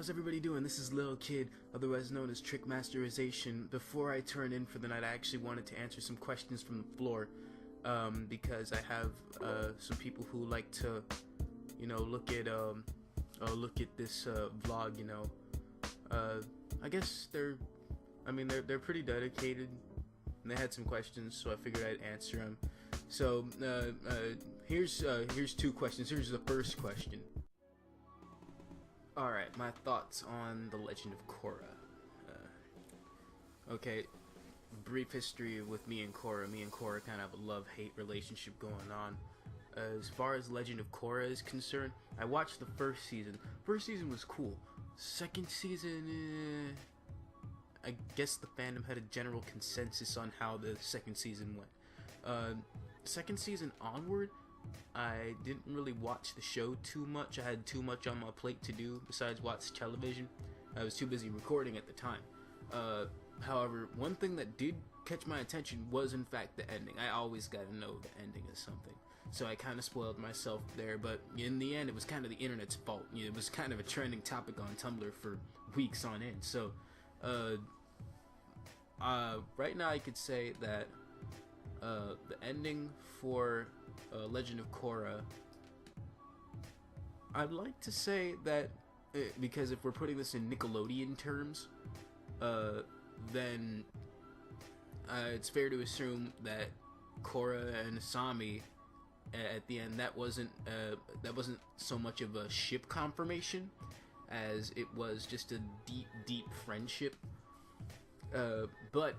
how's everybody doing? This is Lil Kydd, otherwise known as Trick Masterization. Before I turn in for the night, I actually wanted to answer some questions from the floor, because I have some people who like to, look at this vlog. I guess they're pretty dedicated, and they had some questions, so I figured I'd answer them. So here's two questions. Here's the first question. Alright, my thoughts on The Legend of Korra. Okay, brief history with me and Korra. Me and Korra kind of have a love-hate relationship going on. As far as Legend of Korra is concerned, I watched the first season. First season was cool. Second season, I guess the fandom had a general consensus on how the second season went. Second season onward, I didn't really watch the show too much. I had too much on my plate to do besides watch television. I was too busy recording at the time. However, one thing that did catch my attention was in fact the ending. I always gotta know the ending of something. So I kind of spoiled myself there, but in the end it was kind of the internet's fault. It was kind of a trending topic on Tumblr for weeks on end. So right now I could say that the ending for Legend of Korra, I'd like to say that, because if we're putting this in Nickelodeon terms, then it's fair to assume that Korra and Asami at the end, that wasn't so much of a ship confirmation as it was just a deep friendship. But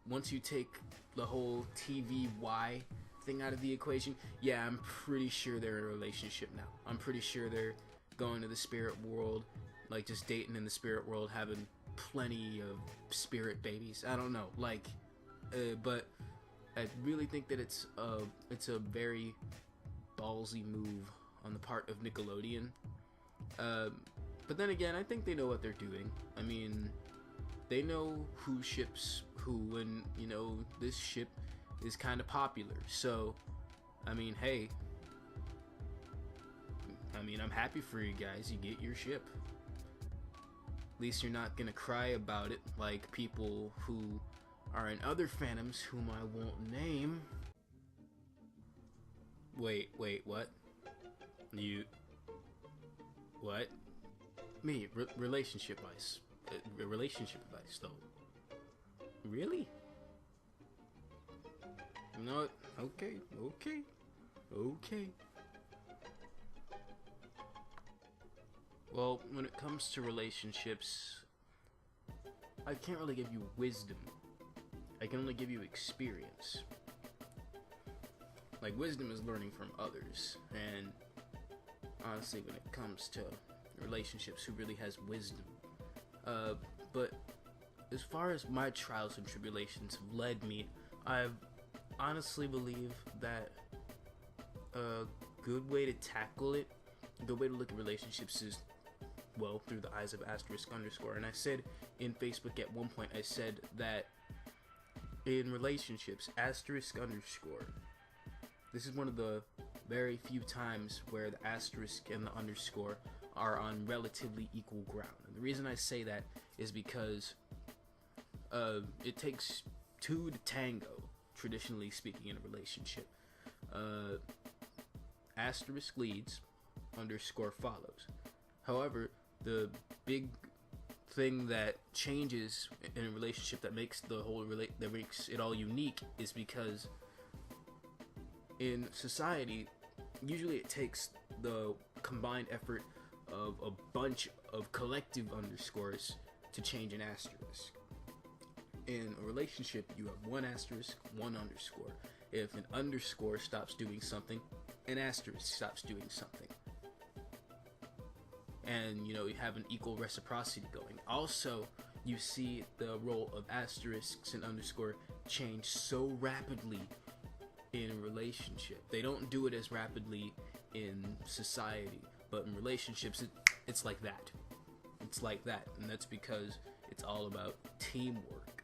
once you take the whole TVY thing out of the equation, yeah, I'm pretty sure they're in a relationship now. I'm pretty sure they're going to the spirit world, like just dating in the spirit world, having plenty of spirit babies. I don't know, but I really think that it's a very ballsy move on the part of Nickelodeon. But then again, I think they know what they're doing. I mean, they know who ships who, and this ship is kind of popular. So, I mean, hey, I'm happy for you guys. You get your ship. At least you're not gonna cry about it like people who are in other fandoms whom I won't name. Wait, what? What? Me, relationship advice. Relationship advice, though. Really? You know what? Okay. Well, when it comes to relationships, I can't really give you wisdom. I can only give you experience. Like, wisdom is learning from others, and honestly, when it comes to relationships, who really has wisdom? But as far as my trials and tribulations have led me, I honestly believe that a good way to tackle it, a good way to look at relationships is, well, through the eyes of *_. And I said in Facebook at one point, I said that in relationships, *_. This is one of the very few times where the asterisk and the underscore are on relatively equal ground. And the reason I say that is because it takes two to tango, traditionally speaking, in a relationship. Asterisk leads, underscore follows. However, the big thing that changes in a relationship that makes that makes it all unique is because in society, usually it takes the combined effort of a bunch of collective underscores to change an asterisk. In a relationship, you have one asterisk, one underscore. If an underscore stops doing something, an asterisk stops doing something. And you have an equal reciprocity going. Also, you see the role of asterisks and underscore change so rapidly in a relationship. They don't do it as rapidly in society, but in relationships, it's like that. It's like that, and that's because it's all about teamwork.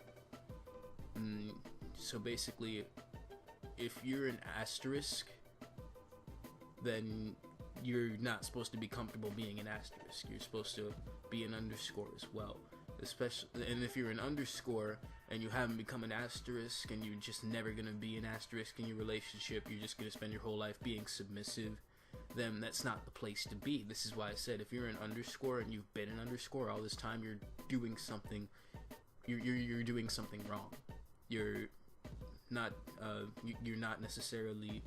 So basically, if you're an asterisk, then you're not supposed to be comfortable being an asterisk. You're supposed to be an underscore as well. Especially, and if you're an underscore and you haven't become an asterisk, and you're just never gonna be an asterisk in your relationship, you're just gonna spend your whole life being submissive, then that's not the place to be. This is why I said, if you're an underscore and you've been an underscore all this time, you're doing something. You're doing something wrong. You're not necessarily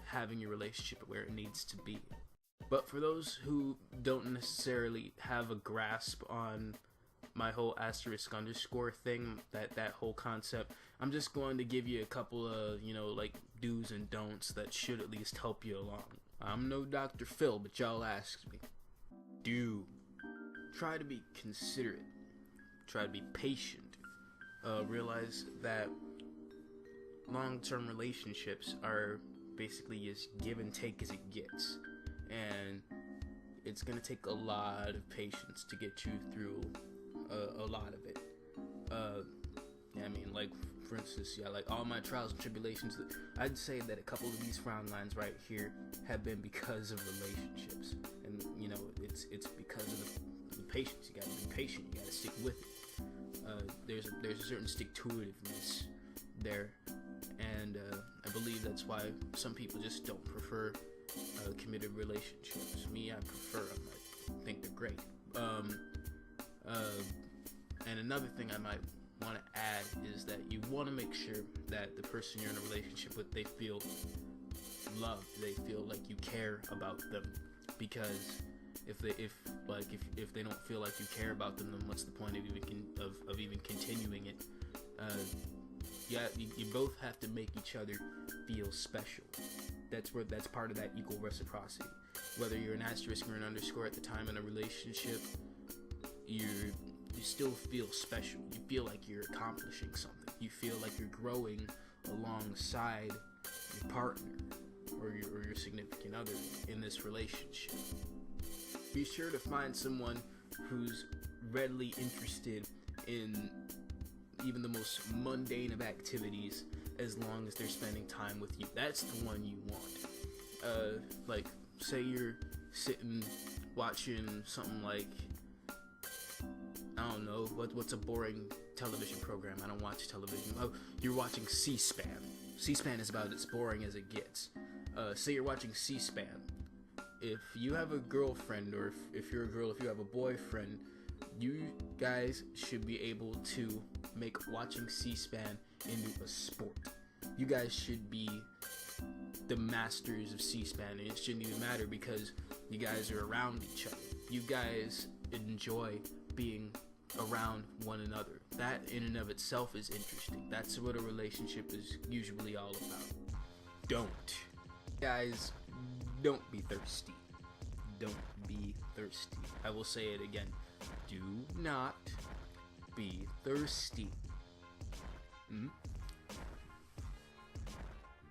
having your relationship where it needs to be. But for those who don't necessarily have a grasp on my whole asterisk underscore thing, that whole concept, I'm just going to give you a couple of, like, do's and don'ts that should at least help you along. I'm no Dr. Phil, but y'all ask me. Do. Try to be considerate. Try to be patient. Realize that long-term relationships are basically as give and take as it gets. And it's gonna take a lot of patience to get you through a lot of it. I mean, like, for instance, like all my trials and tribulations, I'd say that a couple of these frown lines right here have been because of relationships. And it's because of the patience. You gotta be patient. You gotta stick with it. There's a certain stick-to-itiveness there, and I believe that's why some people just don't prefer committed relationships. Me, I prefer them. I think they're great. And another thing I might want to add is that you want to make sure that the person you're in a relationship with, they feel loved. They feel like you care about them, because if they don't feel like you care about them, then what's the point of even continuing it? You both have to make each other feel special. That's part of that equal reciprocity. Whether you're an asterisk or an underscore at the time in a relationship, you still feel special. You feel like you're accomplishing something. You feel like you're growing alongside your partner or your significant other in this relationship. Be sure to find someone who's readily interested in even the most mundane of activities, as long as they're spending time with you. That's the one you want. Like, say you're sitting watching something like, I don't know, what's a boring television program? I don't watch television. Oh, you're watching C-SPAN. C-SPAN is about as boring as it gets. Say you're watching C-SPAN. If you have a girlfriend, or if you're a girl, if you have a boyfriend, you guys should be able to make watching C-SPAN into a sport. You guys should be the masters of C-SPAN, and it shouldn't even matter because you guys are around each other. You guys enjoy being around one another. That in and of itself is interesting. That's what a relationship is usually all about. Don't. Guys, don't be thirsty. Don't be thirsty. I will say it again. Do not be thirsty.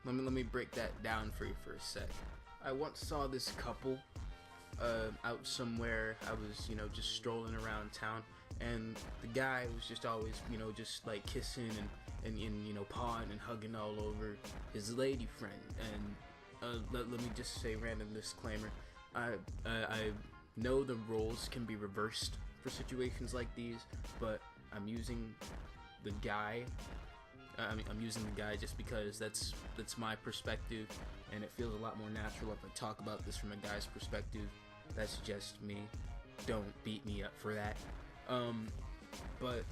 Let me break that down for you for a sec. I once saw this couple out somewhere. I was, just strolling around town, and the guy was just always, just like kissing and pawing and hugging all over his lady friend. And let me just say, random disclaimer, I know the roles can be reversed for situations like these, but I'm using the guy. I'm using the guy just because that's my perspective, and it feels a lot more natural if I talk about this from a guy's perspective. That's just me. Don't beat me up for that. But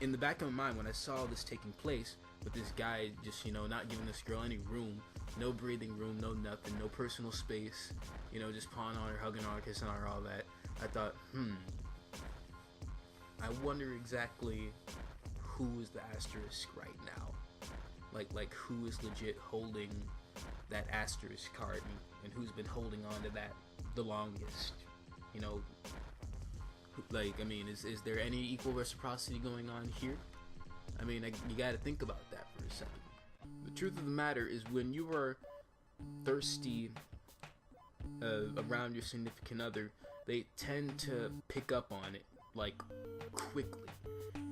in the back of my mind, when I saw this taking place, with this guy just, not giving this girl any room, no breathing room, no nothing, no personal space, just pawing on her, hugging on her, kissing on her, all that, I thought, I wonder exactly who is the asterisk right now. Like who is legit holding that asterisk card, and who's been holding on to that the longest. Is there any equal reciprocity going on here? You gotta think about that for a second. The truth of the matter is, when you are thirsty around your significant other, they tend to pick up on it, like, quickly.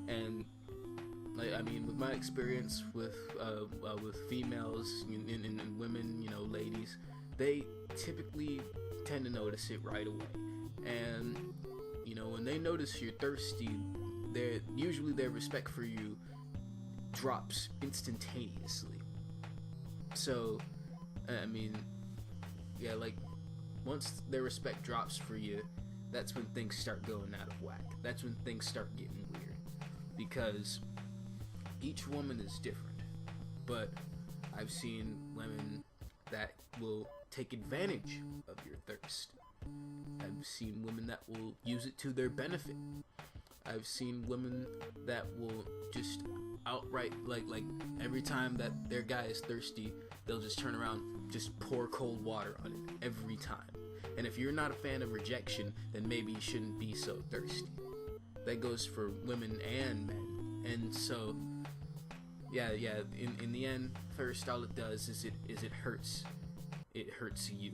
And with my experience with females and women, ladies, they typically tend to notice it right away. And when they notice you're thirsty, their respect for you drops instantaneously. So like once their respect drops for you, that's when things start going out of whack. That's when things start getting weird, because each woman is different. But I've seen women that will take advantage of your thirst. I've seen women that will use it to their benefit. I've seen women that will just outright, like every time that their guy is thirsty, they'll just turn around, just pour cold water on it every time. And if you're not a fan of rejection, then maybe you shouldn't be so thirsty. That goes for women and men. And so, in the end, thirst, all it does is it hurts. It hurts you.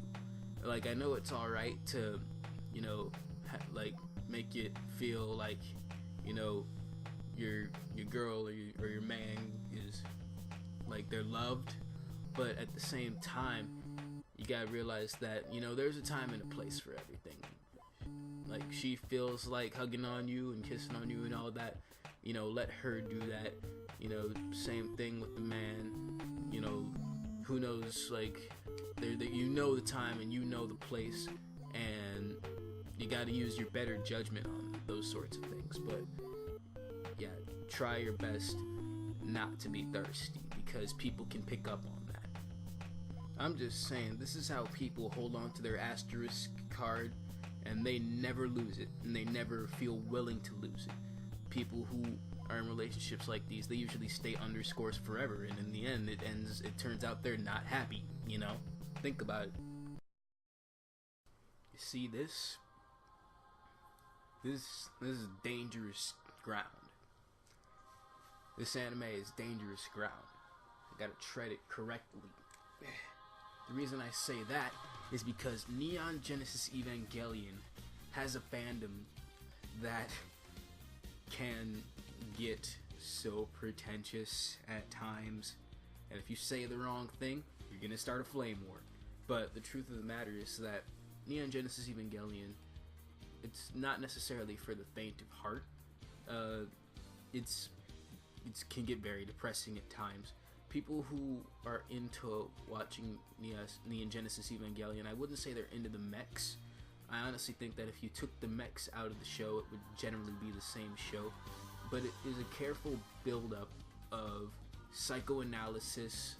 Like, I know it's alright to, make it feel like, your girl or your man is, like, they're loved. But at the same time, you gotta realize that, there's a time and a place for everything. Like, she feels like hugging on you and kissing on you and all that, let her do that. Same thing with the man. Who knows, like, the time and the place, and you gotta use your better judgment on those sorts of things. But yeah, try your best not to be thirsty, because people can pick up on that. I'm just saying, this is how people hold on to their asterisk card, and they never lose it, and they never feel willing to lose it. People who are in relationships like these, they usually stay underscores forever, and in the end, it turns out they're not happy, Think about it. You see this? This is dangerous ground. This anime is dangerous ground. I gotta tread it correctly. The reason I say that is because Neon Genesis Evangelion has a fandom that can get so pretentious at times, and if you say the wrong thing, you're gonna start a flame war. But the truth of the matter is that Neon Genesis Evangelion, it's not necessarily for the faint of heart. It can get very depressing at times. People who are into watching Neon Genesis Evangelion, I wouldn't say they're into the mechs. I honestly think that if you took the mechs out of the show, it would generally be the same show. But it is a careful build-up of psychoanalysis,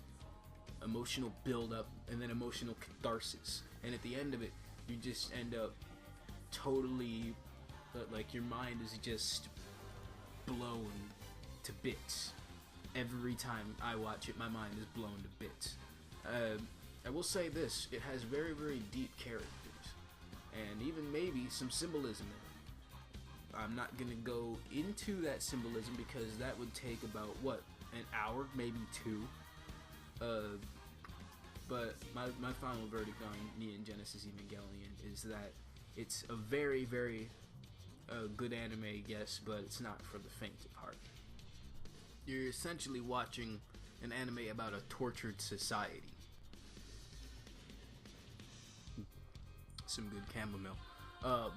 emotional build-up, and then emotional catharsis. And at the end of it, you just end up totally, like, your mind is just blown to bits. Every time I watch it, my mind is blown to bits. I will say this, it has very, very deep characters, and even maybe some symbolism in it. I'm not going to go into that symbolism because that would take about, an hour, maybe two. But my final verdict on Neon Genesis Evangelion is that it's a very, very good anime, yes, but it's not for the faint of heart. You're essentially watching an anime about a tortured society. Some good chamomile.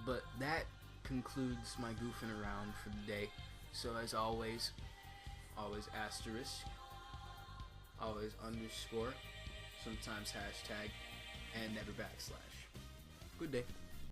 But that concludes my goofing around for the day. So as always asterisk, always underscore, sometimes hashtag, and never backslash. Good day.